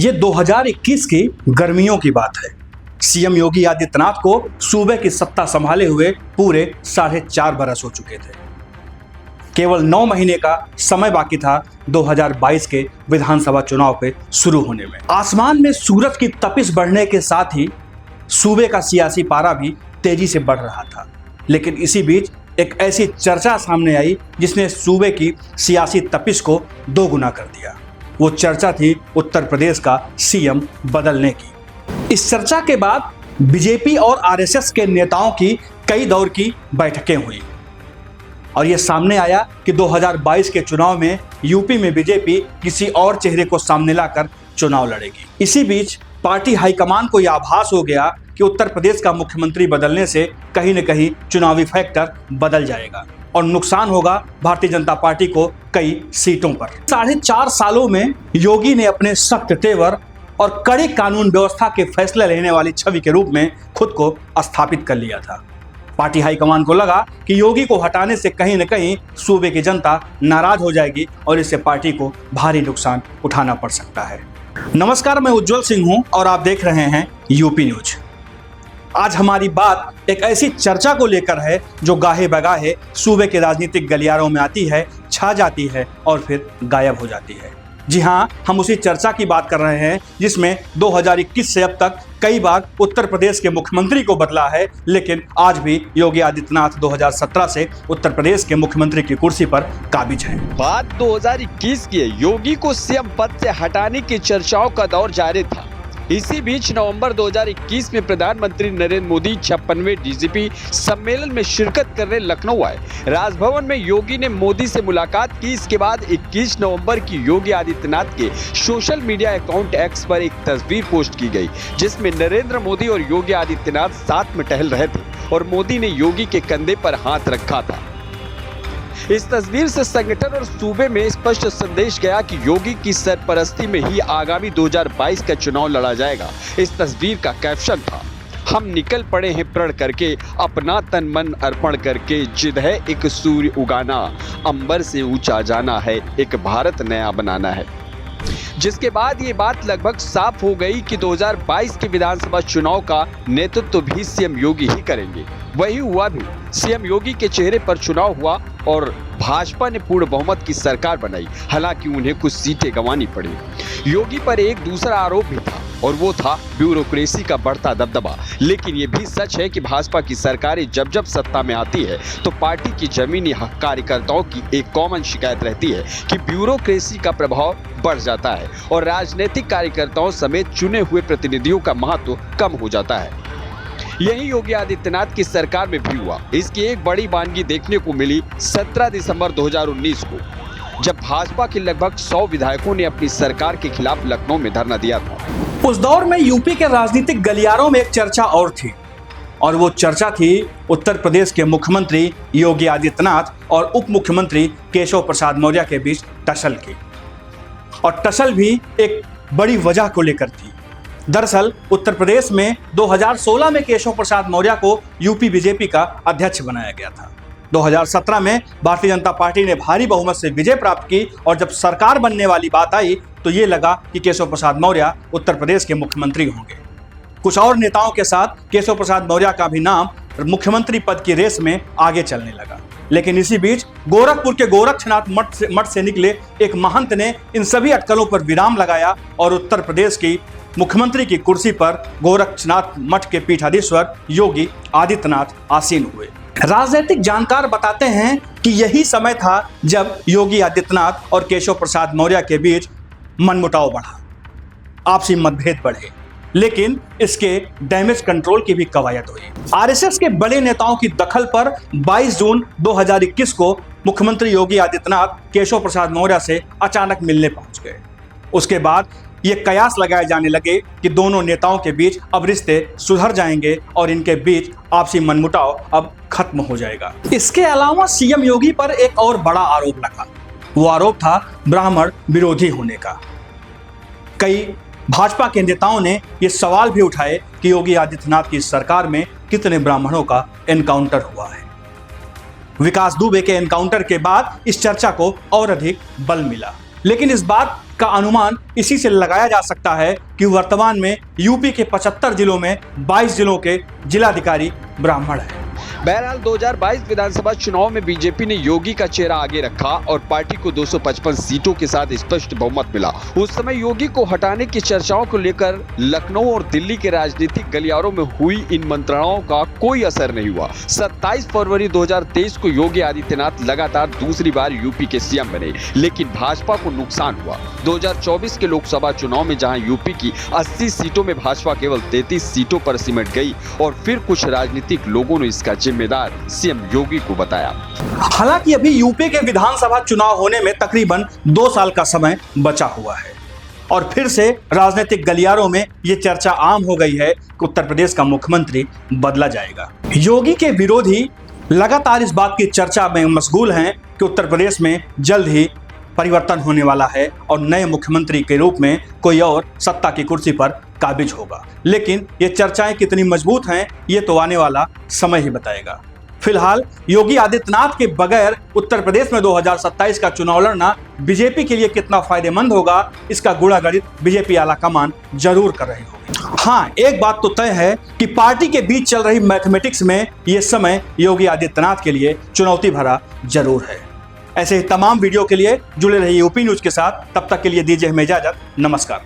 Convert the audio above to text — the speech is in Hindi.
ये 2021 की गर्मियों की बात है। सीएम योगी आदित्यनाथ को सूबे की सत्ता संभाले हुए पूरे 4.5 बरस हो चुके थे। केवल 9 महीने का समय बाकी था 2022 के विधानसभा चुनाव के शुरू होने में। आसमान में सूरज की तपिश बढ़ने के साथ ही सूबे का सियासी पारा भी तेजी से बढ़ रहा था। लेकिन इसी बीच एक ऐसी चर्चा सामने आई जिसने सूबे की सियासी तपिश को दोगुना कर दिया। वो चर्चा थी उत्तर प्रदेश का सीएम बदलने की। इस चर्चा के बाद बीजेपी और आरएसएस के नेताओं की कई दौर की बैठकें हुई और ये सामने आया कि 2022 के चुनाव में यूपी में बीजेपी किसी और चेहरे को सामने लाकर चुनाव लड़ेगी। इसी बीच पार्टी हाईकमान को यह आभास हो गया कि उत्तर प्रदेश का मुख्यमंत्री बदलने से कहीं न कहीं चुनावी फैक्टर बदल जाएगा और नुकसान होगा भारतीय जनता पार्टी को कई सीटों पर। 4.5 सालों में योगी ने अपने सख्त तेवर और कड़ी कानून व्यवस्था के फैसले लेने वाली छवि के रूप में खुद को स्थापित कर लिया था। पार्टी हाईकमान को लगा कि योगी को हटाने से कहीं न कहीं सूबे की जनता नाराज हो जाएगी और इससे पार्टी को भारी नुकसान उठाना पड़ सकता है। नमस्कार, मैं उज्जवल सिंह हूं और आप देख रहे हैं यूपी न्यूज। आज हमारी बात एक ऐसी चर्चा को लेकर है जो गाहे बगाहे सूबे के राजनीतिक गलियारों में आती है, छा जाती है और फिर गायब हो जाती है। जी हां, हम उसी चर्चा की बात कर रहे हैं जिसमें 2021 से अब तक कई बार उत्तर प्रदेश के मुख्यमंत्री को बदला है, लेकिन आज भी योगी आदित्यनाथ 2017 से उत्तर प्रदेश के मुख्यमंत्री की कुर्सी पर काबिज हैं। बात 2021 की है। योगी को सीएम पद से हटाने की चर्चाओं का दौर जारी था। इसी बीच नवंबर 2021 में प्रधानमंत्री नरेंद्र मोदी 56वें डीजीपी सम्मेलन में शिरकत करने लखनऊ आए। राजभवन में योगी ने मोदी से मुलाकात की। इसके बाद 21 नवंबर की योगी आदित्यनाथ के सोशल मीडिया अकाउंट एक्स पर एक तस्वीर पोस्ट की गई जिसमें नरेंद्र मोदी और योगी आदित्यनाथ साथ में टहल रहे थे और मोदी ने योगी के कंधे पर हाथ रखा था। इस तस्वीर से संगठन और सूबे में स्पष्ट संदेश गया कि योगी की सरपरस्ती में ही आगामी 2022 का चुनाव लड़ा जाएगा। इस तस्वीर का कैप्शन था, हम निकल पड़े हैं प्रण करके, अपना तन मन अर्पण करके, जिद है एक सूर्य उगाना, अंबर से ऊंचा जाना है, एक भारत नया बनाना है। जिसके बाद ये बात लगभग साफ हो गई कि 2022 के विधानसभा चुनाव का नेतृत्व भी सीएम योगी ही करेंगे। वही हुआ भी। सीएम योगी के चेहरे पर चुनाव हुआ और भाजपा ने पूर्ण बहुमत की सरकार बनाई। हालांकि उन्हें कुछ सीटें गंवानी पड़ी। योगी पर एक दूसरा आरोप भी था और वो था ब्यूरोक्रेसी का बढ़ता दबदबा। लेकिन ये भी सच है कि भाजपा की सरकारें जब जब सत्ता में आती है तो पार्टी की जमीनी कार्यकर्ताओं की एक कॉमन शिकायत रहती है कि ब्यूरोक्रेसी का प्रभाव बढ़ जाता है और राजनीतिक कार्यकर्ताओं समेत चुने हुए प्रतिनिधियों का महत्व कम हो जाता है। यही योगी आदित्यनाथ की सरकार में भी हुआ। इसकी एक बड़ी वानगी देखने को मिली 17 दिसंबर 2019 को, जब भाजपा के लगभग 100 विधायकों ने अपनी सरकार के खिलाफ लखनऊ में धरना दिया था। उस दौर में यूपी के राजनीतिक गलियारों में एक चर्चा और थी और वो चर्चा थी उत्तर प्रदेश के मुख्यमंत्री योगी आदित्यनाथ और उप मुख्यमंत्री केशव प्रसाद मौर्य के बीच टसल की। और टसल भी एक बड़ी वजह को लेकर थी। दरअसल उत्तर प्रदेश में 2016 में केशव प्रसाद मौर्य को यूपी बीजेपी का अध्यक्ष बनाया गया था। 2017 में भारतीय जनता पार्टी ने भारी बहुमत से विजय प्राप्त की और जब सरकार बनने वाली बात आई तो ये लगा कि केशव प्रसाद मौर्य उत्तर प्रदेश के मुख्यमंत्री होंगे। कुछ और नेताओं के साथ केशव प्रसाद मौर्य का भी नाम मुख्यमंत्री पद की रेस में आगे चलने लगा। लेकिन इसी बीच गोरखपुर के गोरक्षनाथ मठ से निकले एक महंत ने इन सभी अटकलों पर विराम लगाया और उत्तर प्रदेश की मुख्यमंत्री की कुर्सी पर गोरक्षनाथ मठ के पीठाधीश्वर योगी आदित्यनाथ आसीन हुए। राजनीतिक जानकार बताते हैं कि यही समय था जब योगी आदित्यनाथ और केशव प्रसाद मौर्य के बीच मनमुटाव बढ़ा, आपसी मतभेद बढ़े, लेकिन इसके डैमेज कंट्रोल की भी कवायद हुई। आरएसएस के बड़े नेताओं की दखल पर 22 जून 2021 को मुख्यमंत्री योगी आदित्यनाथ केशव प्रसाद मौर्य से अचानक मिलने पहुंच गए। उसके बाद ये कयास लगाए जाने लगे कि दोनों नेताओं के बीच अब रिश्ते सुधर जाएंगे और इनके बीच आपसी मनमुटाव अब खत्म हो जाएगा। इसके अलावा सीएम योगी पर एक और बड़ा आरोप लगा। वो आरोप था ब्राह्मण विरोधी होने का। कई भाजपा के नेताओं ने ये सवाल भी उठाए कि योगी आदित्यनाथ की सरकार में कितने ब्राह्मणों का एनकाउंटर हुआ है। विकास दुबे के एनकाउंटर के बाद इस चर्चा को और अधिक बल मिला। लेकिन इस बात का अनुमान इसी से लगाया जा सकता है कि वर्तमान में यूपी के 75 जिलों में 22 जिलों के जिलाधिकारी ब्राह्मण हैं। बहरहाल 2022 विधानसभा चुनाव में बीजेपी ने योगी का चेहरा आगे रखा और पार्टी को 255 सीटों के साथ स्पष्ट बहुमत मिला। उस समय योगी को हटाने की चर्चाओं को लेकर लखनऊ और दिल्ली के राजनीतिक गलियारों में हुई इन मंत्रणाओं का कोई असर नहीं हुआ। 27 फरवरी 2023 को योगी आदित्यनाथ लगातार दूसरी बार यूपी के सीएम बने, लेकिन भाजपा को नुकसान हुआ। 2024 के लोकसभा चुनाव में जहां यूपी की 80 सीटों में भाजपा केवल 33 सीटों पर सिमट गई और फिर कुछ राजनीतिक लोगों ने इसका जिम्मेदार सीएम योगी को बताया। हालांकि अभी यूपी के विधानसभा चुनाव होने में तकरीबन 2 साल का समय बचा हुआ है और फिर से राजनीतिक गलियारों में यह चर्चा आम हो गई है कि उत्तर प्रदेश का मुख्यमंत्री बदला जाएगा। योगी के विरोधी लगातार इस बात की चर्चा में मशगूल हैं कि उत्तर प्रदेश में जल्द ही परिवर्तन होने वाला है और नए मुख्यमंत्री के रूप में कोई और सत्ता की कुर्सी पर काबिज होगा। लेकिन ये चर्चाएं कितनी मजबूत हैं ये तो आने वाला समय ही बताएगा। फिलहाल योगी आदित्यनाथ के बगैर उत्तर प्रदेश में 2027 का चुनाव लड़ना बीजेपी के लिए कितना फायदेमंद होगा, इसका गुणागणित बीजेपी आलाकमान जरूर कर रही होगी। हाँ, एक बात तो तय है कि पार्टी के बीच चल रही मैथमेटिक्स में ये समय योगी आदित्यनाथ के लिए चुनौती भरा जरूर है। ऐसे ही तमाम वीडियो के लिए जुड़े रहिए यूपी न्यूज के साथ। तब तक के लिए दीजिए हमें इजाजत। नमस्कार।